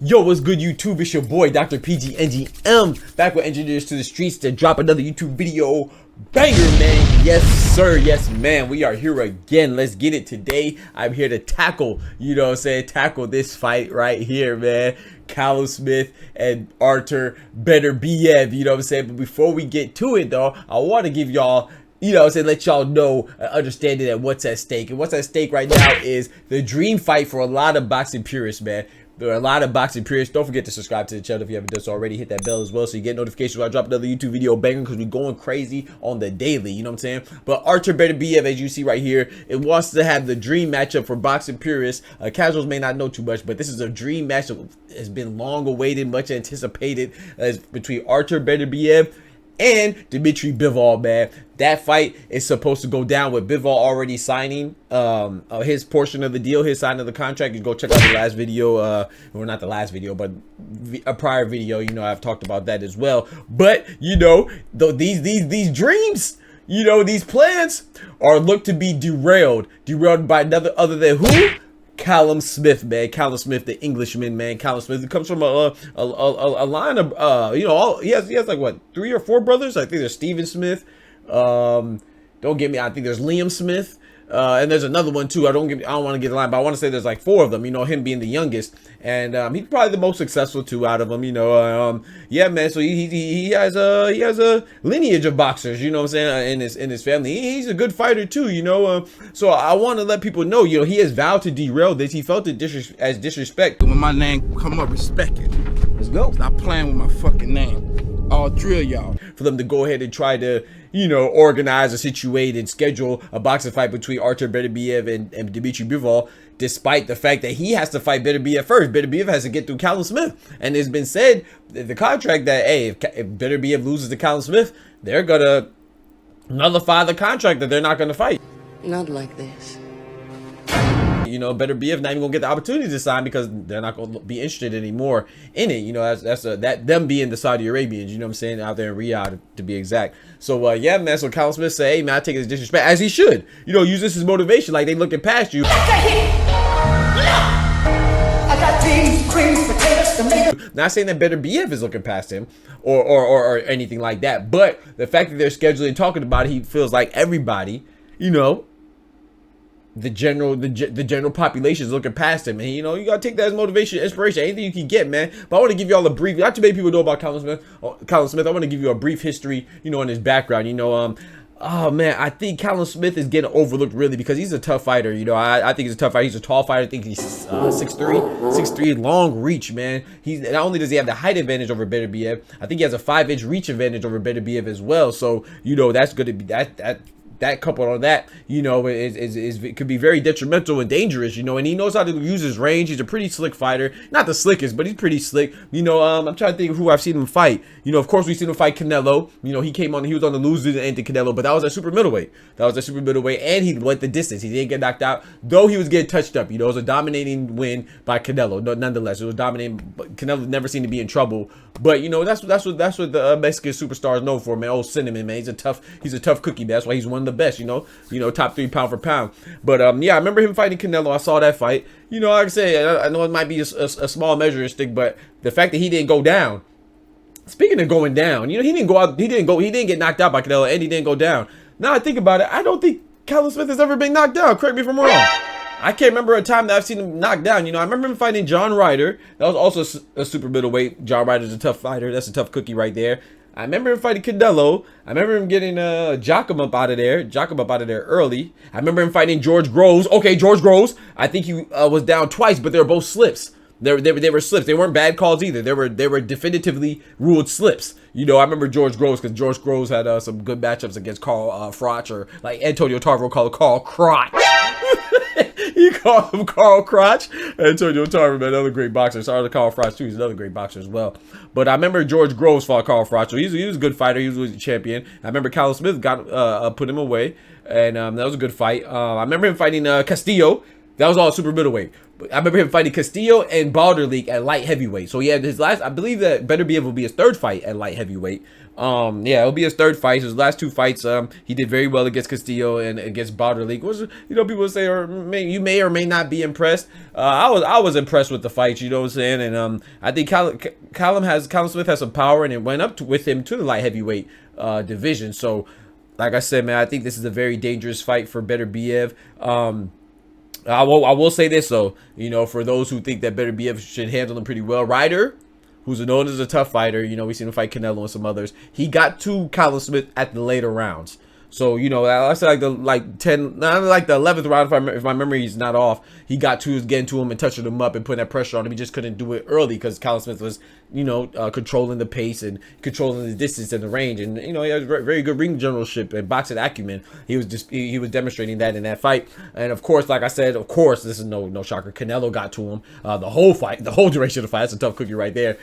Yo, what's good YouTube? It's your boy Dr. PG back with Engineers to the Streets to drop another YouTube video banger, man. Yes sir, yes man, we are here again. Let's get it. Today I'm here to tackle, tackle this fight right here, man. Callum Smith and Artur Beterbiev, but before we get to it though, I want to give y'all let y'all know, understanding that what's at stake. And what's at stake right now is the dream fight for a lot of boxing purists, man. There are a lot of boxing purists. Don't forget to subscribe to the channel if you haven't done so already. Hit that bell as well so you get notifications when I drop another YouTube video banger, because we're going crazy on the daily, you know what I'm saying? But Artur Beterbiev, as you see right here, it wants to have the dream matchup for boxing purists. Casuals may not know too much, but this is a dream matchup. It's been long awaited, much anticipated, as between Artur Beterbiev and Dmitry Bivol, man. That fight is supposed to go down with Bivol already signing his portion of the deal, his sign of the contract. You go check out the last video, well, not the last video, but a prior video. I've talked about that as well. But these dreams, these plans are looked to be derailed by another other than who? Callum Smith, man. Callum Smith, the Englishman, man. Callum Smith. It comes from a line of he has like what, 3 or 4 brothers. I think there's Stephen Smith. Don't get me. I think there's Liam Smith. And there's another one too. I don't want to get the line, but I want to say there's like 4 of them. Him being the youngest, and he's probably the most successful too out of them. Yeah, man. So he has a lineage of boxers. You know what I'm saying? In his family, he's a good fighter too. So I want to let people know. He has vowed to derail this. He felt it as disrespect. When my name come up, respect it. Let's go. Stop playing with my fucking name. I'll drill y'all. For them to go ahead and try to, organize or situate and schedule a boxing fight between Artur Beterbiev and Dmitry Bivol, despite the fact that he has to fight Beterbiev first. Beterbiev has to get through Callum Smith. And it's been said in the contract that, hey, if Beterbiev loses to Callum Smith, they're going to nullify the contract, that they're not going to fight. Not like this. Beterbiev not even gonna get the opportunity to sign because they're not gonna be interested anymore in it. That's them being the Saudi Arabians, out there in Riyadh to be exact. So yeah, man. So Callum Smith say, hey man, I take it as disrespect, as he should. Use this as motivation, like they looking past you. Not saying that Beterbiev is looking past him or anything like that, but the fact that they're scheduling, talking about it, he feels like everybody, the general population is looking past him, and you gotta take that as motivation, inspiration, anything you can get, man. But I want to give y'all a brief, not too many people know about Callum Smith. I want to give you a brief history, in his background. Oh man, I think Callum Smith is getting overlooked really because he's a tough fighter. I think he's a tough fighter. He's a tall fighter. I think he's 6'3", long reach, man. He's not only does he have the height advantage over Beterbiev, I think he has a 5-inch reach advantage over Beterbiev as well. So that's going to be that coupled on that, it could be very detrimental and dangerous, and he knows how to use his range. He's a pretty slick fighter, not the slickest, but he's pretty slick. I'm trying to think of who I've seen him fight. Of course we've seen him fight Canelo. He was on the losing end to Canelo, but that was at super middleweight. And he went the distance. He didn't get knocked out, though he was getting touched up. It was a dominating win by Canelo. Nonetheless, it was dominating. But Canelo never seemed to be in trouble. But that's what the Mexican superstar is known for, man. Old Cinnamon, man. He's a tough cookie, man. That's why he's one of the best, top 3 pound for pound. But yeah, I remember him fighting Canelo. I saw that fight. Like I say, I know it might be a small measuring stick, but the fact that he didn't go down. Speaking of going down, he didn't go out. He didn't get knocked out by Canelo, and he didn't go down. Now I think about it, I don't think Callum Smith has ever been knocked down. Correct me if I'm wrong. I can't remember a time that I've seen him knocked down. I remember him fighting John Ryder. That was also a super middleweight. John Ryder's a tough fighter. That's a tough cookie right there. I remember him fighting Canelo. I remember him getting Joachim up out of there. Early. I remember him fighting George Groves. Okay, George Groves. I think he was down twice, but they were both slips. They were slips. They weren't bad calls either. They were definitively ruled slips. I remember George Groves because George Groves had some good matchups against Carl Froch, or like Antonio Tarver called Carl Crotch. He called him Carl Crotch. Antonio Tarver, man, another great boxer. Sorry to Carl Froch too. He's another great boxer as well. But I remember George Groves fought Carl Froch. So he was a good fighter. He was a champion. I remember Callum Smith got put him away, and that was a good fight. I remember him fighting Castillo. That was all super middleweight. But I remember him fighting Castillo and Balderleek at light heavyweight. So he had his last, I believe that Beterbiev will be his third fight at light heavyweight. Yeah, it'll be his third fight. His last 2 fights, he did very well against Castillo and against Balderleek. Which, you know, people say, you may or may not be impressed. I was impressed with the fights, you know what I'm saying? And I think Callum Smith has some power, and it went up with him to the light heavyweight division. So, like I said, man, I think this is a very dangerous fight for Beterbiev. I will say this though, you know, for those who think that Beterbiev should handle him pretty well, Ryder, who's known as a tough fighter, you know, we've seen him fight Canelo and some others. He got to Callum Smith at the later rounds. So, you know, I said like the 11th round, if my memory is not off, he got to getting to him and touching him up and putting that pressure on him. He just couldn't do it early because Callum Smith was, you know, controlling the pace and controlling the distance and the range. And, you know, he has very good ring generalship and boxing acumen. He was demonstrating that in that fight. And of course, like I said, of course, this is no shocker. Canelo got to him the whole fight, the whole duration of the fight. That's a tough cookie right there.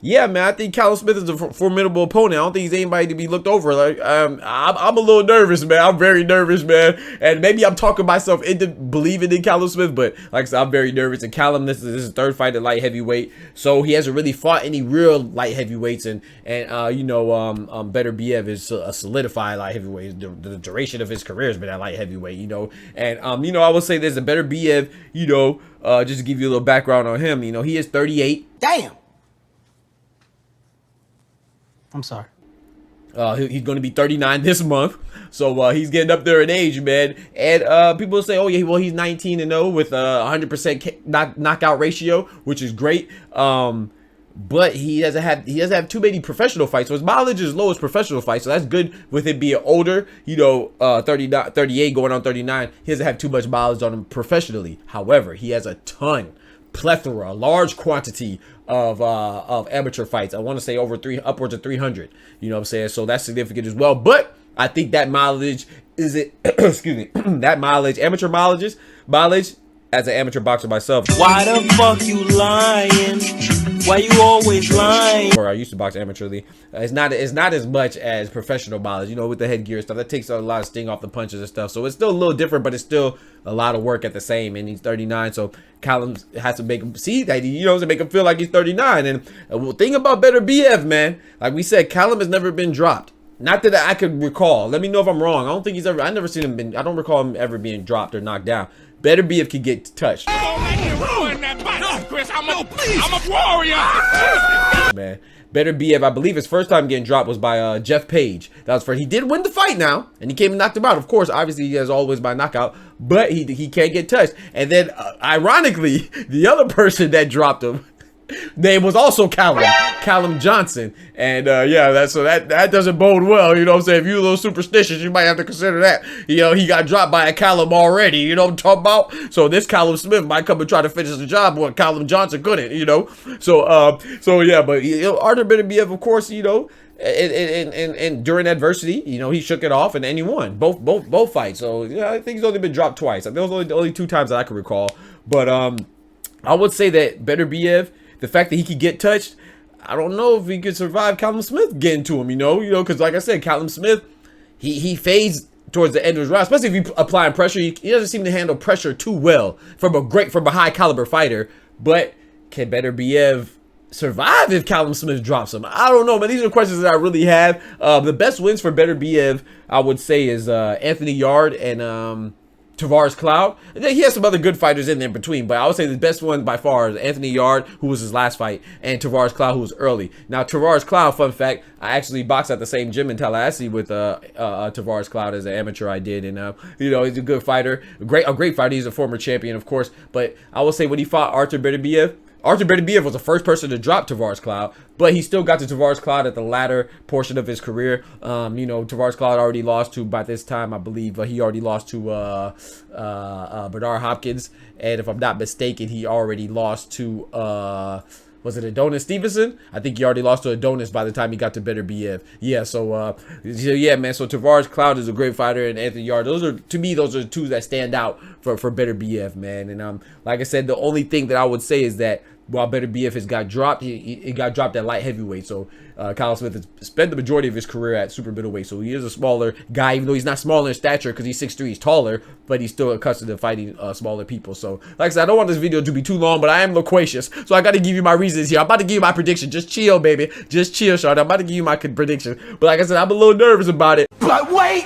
Yeah, man, I think Callum Smith is a formidable opponent. I don't think he's anybody to be looked over. Like, I'm a little nervous, man. I'm very nervous, man. And maybe I'm talking myself into believing in Callum Smith, but like I said, I'm very nervous. And Callum, this is his third fight at light heavyweight, so he hasn't really fought any real light heavyweights. And you know, Beterbiev is a solidified light heavyweight. The duration of his career has been at light heavyweight, you know. And you know, I will say this: a Beterbiev, you know, just to give you a little background on him, you know, he is 38. Damn. I'm sorry. He's going to be 39 this month, so he's getting up there in age, man. And people say, oh yeah, well, he's 19-0 with a 100% knockout ratio, which is great. But he doesn't have too many professional fights, so his mileage is low as professional fights, so that's good with him being older, you know, 38 going on 39. He doesn't have too much mileage on him professionally. However, he has a plethora, a large quantity of amateur fights. I want to say upwards of 300. You know what I'm saying? So that's significant as well. But I think that mileage excuse me, that amateur mileage as an amateur boxer myself. Why the fuck you lying? Why you always lying? Or I used to box amateurly. It's not as much as professional mileage, you know, with the headgear stuff. That takes a lot of sting off the punches and stuff. So it's still a little different, but it's still a lot of work at the same. And he's 39, so Callum has to make him see that, you know, to make him feel like he's 39. And the thing about Beterbiev, man, like we said, Callum has never been dropped. Not that I could recall. Let me know if I'm wrong. I don't think I never seen him I don't recall him ever being dropped or knocked down. Beterbiev can get touched. I'm a warrior. Man, Beterbiev, I believe his first time getting dropped was by Jeff Page. That was first. He did win the fight now, and he came and knocked him out. Of course, obviously he has always by knockout, but he can't get touched. And then, ironically, the other person that dropped him, name was also Callum Johnson. And yeah, that doesn't bode well, you know what I'm saying? If you're a little superstitious, you might have to consider that. You know, he got dropped by a Callum already, you know what I'm talking about? So this Callum Smith might come and try to finish the job where Callum Johnson couldn't, you know? So yeah, but you know, Artur Beterbiev, of course, you know, and during adversity, you know, he shook it off and he won both fights. So yeah, I think he's only been dropped twice. I think those are only 2 times that I can recall. But I would say that Beterbiev, the fact that he could get touched, I don't know if he could survive Callum Smith getting to him, you know, because like I said, Callum Smith, he fades towards the end of his round, especially if you applying pressure. He doesn't seem to handle pressure too well from a high caliber fighter. But can Beterbiev survive if Callum Smith drops him? I don't know, man. These are questions that I really have. The best wins for Beterbiev, I would say, is Anthony Yard and Tavares Cloud. He has some other good fighters in there in between, but I would say the best one by far is Anthony Yard, who was his last fight, and Tavares Cloud, who was early. Now, Tavares Cloud, fun fact, I actually boxed at the same gym in Tallahassee with Tavares Cloud as an amateur. I did, and you know, he's a good fighter, a great fighter. He's a former champion, of course. But I will say when he fought Artur Beterbiev was the first person to drop Tavares Cloud, but he still got to Tavares Cloud at the latter portion of his career. You know, Tavares Cloud already lost to, by this time, I believe, he already lost to Bernard Hopkins. And if I'm not mistaken, he already lost to, was it Adonis Stevenson? I think he already lost to Adonis by the time he got to Beterbiev. Yeah, so yeah, man. So Tavares Cloud is a great fighter, and Anthony Yard. Those are, to me, those are the 2 that stand out for Beterbiev, man. And like I said, the only thing that I would say is that while Beterbiev has got dropped. He got dropped at light heavyweight. So Callum Smith has spent the majority of his career at super middleweight. So he is a smaller guy, even though he's not smaller in stature because he's 6'3", he's taller, but he's still accustomed to fighting smaller people. So like I said, I don't want this video to be too long, but I am loquacious, so I got to give you my reasons here. I'm about to give you my prediction. Just chill, baby. Just chill, Sean. I'm about to give you my prediction. But like I said, I'm a little nervous about it. But wait,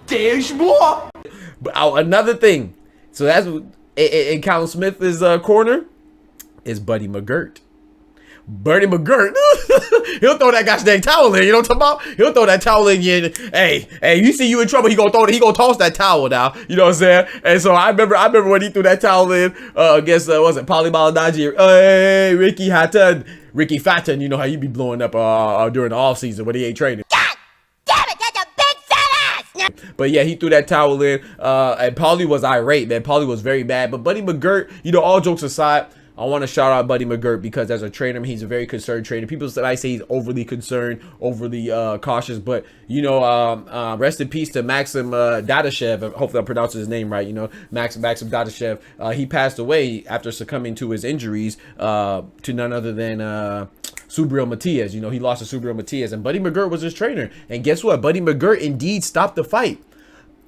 there's more. But another thing. So that's in Callum Smith's corner is Buddy McGirt. Buddy McGirt, he'll throw that gosh dang towel in. You know what I'm talking about? He'll throw that towel in you. And, hey, you see you in trouble, he gonna toss that towel now. You know what I'm saying? And so I remember when he threw that towel in against was it Paulie Malignaggi? Hey, Ricky Fatton. You know how you be blowing up during the off season when he ain't training. God damn it, that's a big fat ass. But yeah, he threw that towel in, and Paulie was irate, man. Paulie was very mad. But Buddy McGirt, you know, all jokes aside, I want to shout out Buddy McGirt because as a trainer, he's a very concerned trainer. People I say he's overly concerned, overly cautious, but you know, rest in peace to Maxim Dadashev. Hopefully I'm pronouncing his name right. You know, Maxim Dadashev. He passed away after succumbing to his injuries to none other than Subriel Matias. You know, he lost to Subriel Matias, and Buddy McGirt was his trainer. And guess what? Buddy McGirt indeed stopped the fight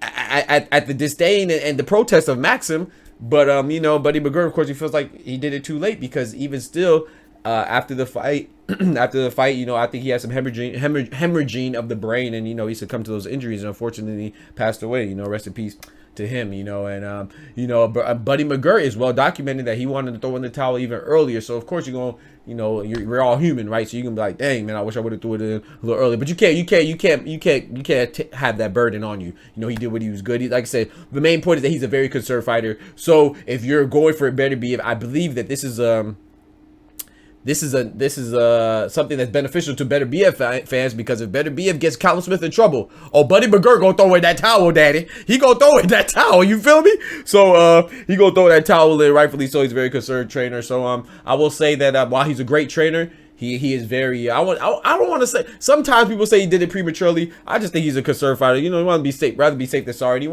at the disdain and the protest of Maxim. But you know, Buddy McGirt, of course, he feels like he did it too late because even still, after the fight, you know, I think he had some hemorrhaging of the brain, and you know, he succumbed to those injuries and unfortunately passed away. You know, rest in peace to him. You know, and you know, Buddy McGirt is well documented that he wanted to throw in the towel even earlier. So of course you're gonna, you know, we're all human, right? So you can be like, dang man, I wish I would have threw it in a little earlier. But you can't have that burden on you. You know, he did what he was good. Like I said, the main point is that he's a very conserved fighter. So if you're going for it, Beterbiev, I believe that this is something that's beneficial to Beterbiev fans, because if Beterbiev gets Callum Smith in trouble, oh, Buddy McGirt gonna throw in that towel, daddy. He gonna throw in that towel, you feel me? So he gonna throw that towel in, rightfully so. He's a very concerned trainer. So I will say that while he's a great trainer, he is very, I don't want to say, sometimes people say he did it prematurely. I just think he's a conserved fighter. You know, he wants to be safe, rather be safe than sorry. He's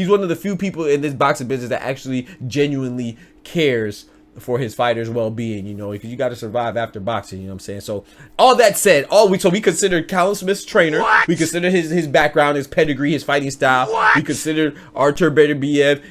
one of the few people in this boxing business that actually genuinely cares for his fighters' well-being, you know, because you got to survive after boxing, you know what I'm saying? So all that said, we considered Callum Smith's trainer. What? We considered his background, his pedigree, his fighting style. What? We considered Artur Beterbiev,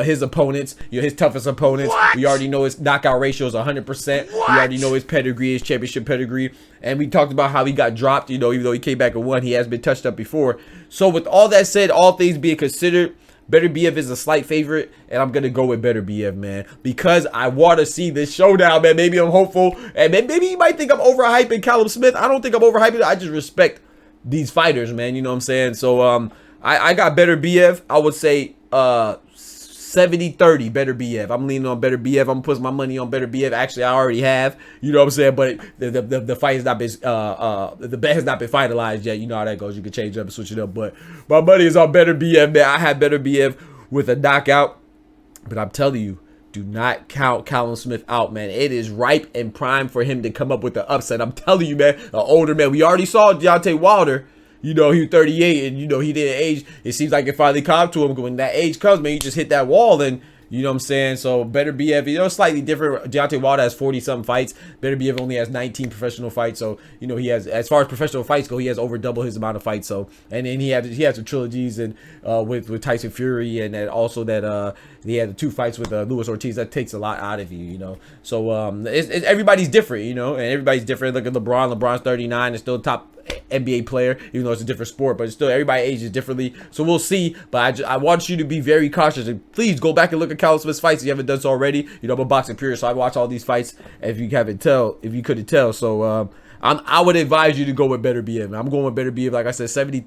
his opponents, you know, his toughest opponents. What? We already know his knockout ratio is 100%. We already know his pedigree, his championship pedigree. And we talked about how he got dropped, you know, even though he came back and won, he has been touched up before. So with all that said, all things being considered, Beterbiev is a slight favorite, and I'm gonna go with Beterbiev, man, because I want to see this showdown, man. Maybe I'm hopeful, and maybe you might think I'm overhyping Callum Smith. I don't think I'm overhyping it. I just respect these fighters, man. You know what I'm saying? So I got Beterbiev. I would say 70-30 Beterbiev. I'm leaning on Beterbiev. I'm putting my money on Beterbiev. Actually, I already have. You know what I'm saying? But the fight has not been the bet has not been finalized yet. You know how that goes. You can change it up and switch it up. But my money is on Beterbiev, man. I have Beterbiev with a knockout. But I'm telling you, do not count Callum Smith out, man. It is ripe and prime for him to come up with the upset. I'm telling you, man. An older man. We already saw Deontay Wilder. You know, he was 38 and, you know, he didn't age. It seems like it finally caught to him. When that age comes, man, you just hit that wall and, you know what I'm saying? So Beterbiev, you know, slightly different. Deontay Wilder has 40-something fights. Beterbiev only has 19 professional fights. So, you know, he has, as far as professional fights go, he has over double his amount of fights. So, and then he has some trilogies and with Tyson Fury, and then also that he had the 2 fights with Luis Ortiz. That takes a lot out of you, you know. So everybody's different, you know, and everybody's different. Look at LeBron. LeBron's 39 and still top NBA player, even though it's a different sport, but it's still, everybody ages differently. So we'll see. But I want you to be very cautious, and please go back and look at Callum Smith's fights if you haven't done so already. You know, I'm a boxing purist, so I watch all these fights. If you couldn't tell. So I would advise you to go with Beterbiev. I'm going with Beterbiev, like I said, 70-30,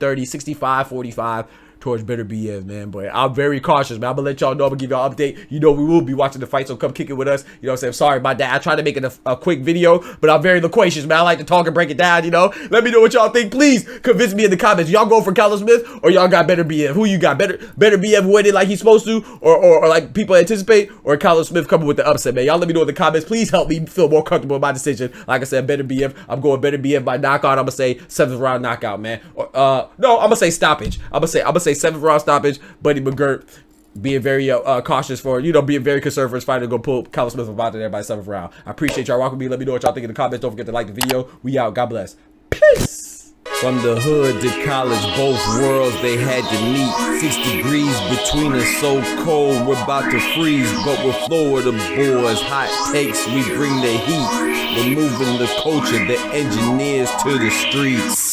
65-45 towards Beterbiev, man. But I'm very cautious, man. I'm gonna let y'all know. I'm gonna give y'all an update. You know, we will be watching the fight, so come kick it with us. You know what I'm saying? Sorry about that. I tried to make it a quick video, but I'm very loquacious, man. I like to talk and break it down, you know. Let me know what y'all think. Please convince me in the comments. Y'all go for Callum Smith, or y'all got Beterbiev? Who you got? Beterbiev winning like he's supposed to, or like people anticipate, or Callum Smith coming with the upset, man. Y'all let me know in the comments. Please help me feel more comfortable in my decision. Like I said, Beterbiev. I'm going Beterbiev by knockout. I'm gonna say 7th round knockout, man. No, I'm gonna say stoppage. I'm gonna say 7th round stoppage. Buddy McGirt being very cautious for, you know, being very conservative for his fighter to go pull Callum Smith about there by 7th round. I appreciate y'all rocking with me. Let me know what y'all think in the comments. Don't forget to like the video. We out. God bless. Peace. From the hood to college, both worlds they had to meet. 6 degrees between us, so cold we're about to freeze. But we're Florida boys, hot takes, we bring the heat. We're moving the culture, the engineers to the streets.